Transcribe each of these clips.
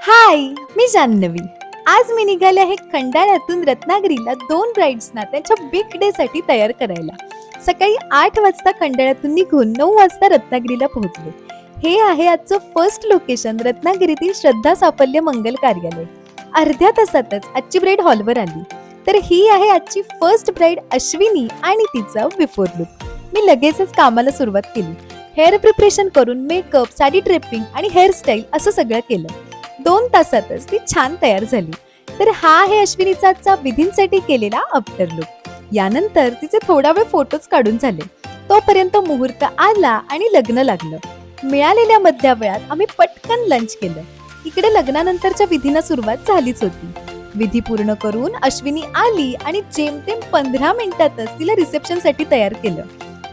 हाय, मी जान्हवी. आज मी निघाले आहे खंडाळ्यातून रत्नागिरीला 2 ब्राइड्सना त्यांच्या बिग डे साठी तयार करायला. सकाळी 8 वाजता खंडाळ्यातून निघून 9 वाजता रत्नागिरीला पोहोचले. हे आहे आजचं फर्स्ट लोकेशन, रत्नागिरीतील श्रद्धा साफल्य मंगल कार्यालय. अर्ध्या तासातच आजची ब्राइड हॉलवर आली. तर ही आहे आजची फर्स्ट ब्राइड अश्विनी आणि तिचा बिफोर लुक. मी लगेचच कामाला सुरुवात केली. हेअर प्रिपरेशन करून मेकअप, साडी ड्रेपिंग आणि हेअरस्टाईल असं सगळं केलं. 2 तासातच ती छान तयार झाली. तर हा आहे अश्विनीचा आजचा विधींसाठी केलेला आफ्टर लुक. यानंतर तिचे थोडा वेळ फोटोज काढून झाले. तोपर्यंत मुहूर्त आला आणि लग्न लागलं. मिळालेल्या मध्या वेळात आम्ही पटकन लंच केलं. इकडे लग्नानंतरच्या विधींना सुरुवात झालीच होती. विधी पूर्ण करून अश्विनी आली आणि जेमतेम 15 मिनिटातच तिला रिसेप्शन साठी तयार केलं.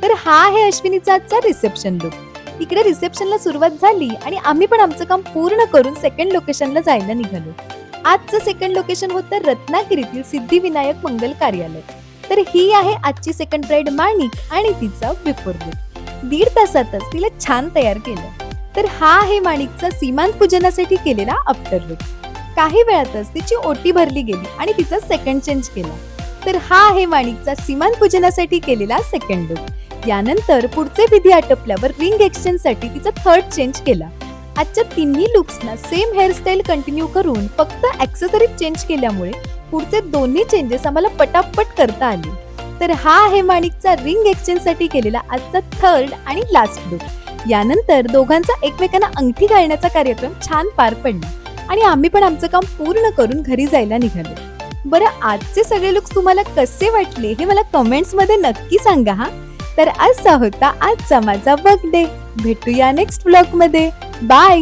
तर हा आहे अश्विनीचा आजचा रिसेप्शन लुक. इकडे रिसेप्शनला सुरुवात झाली आणि आम्ही पण आमचं काम पूर्ण करून सेकंड लोकेशनला जायला निघालो. आजचं सेकंड लोकेशन होतं रत्नागिरीतील सिद्धिविनायक मंगल कार्यालय. तर ही आहे आजची सेकंड ब्राइड माणिक आणि तिचा बिफोर लुक. 1.5 तासातच तिला छान तयार केलं. तर हा आहे माणिकचा सीमांत पूजनासाठी केलेला आफ्टर लुक. काही वेळातच तिची ओटी भरली गेली आणि तिचा सेकंड चेंज केला. तर हा आहे माणिकचा सीमांत पूजनासाठी केलेला सेकंड लुक. यानंतर पुढचे विधी आटपल्यावर रिंग एक्सचेंज साठी तिचा थर्ड चेंज केला. आजच्या तिन्ही लुक्सना सेम हेअरस्टाईल कंटिन्यू करून फक्त ऍक्सेसरीज चेंज केल्यामुळे पुढचे दोन्ही चेंजेस आम्हाला पटापट करता आले. तर हा आहे माणिकचा रिंग एक्सचेंज साठी केलेला आजचा थर्ड आणि लास्ट लुक. यानंतर दोघांचा एकमेकांना अंगठी घालण्याचा कार्यक्रम छान पार पडला आणि आम्ही पण आमचं काम पूर्ण करून घरी जायला निघालो. बरं, आजचे सगळे लुक्स तुम्हाला कसे वाटले हे मला कमेंट्स मध्ये नक्की सांगा हा. तर असा होता आजचा माझा बर्थडे. भेटूया नेक्स्ट व्लॉग मध्ये. बाय.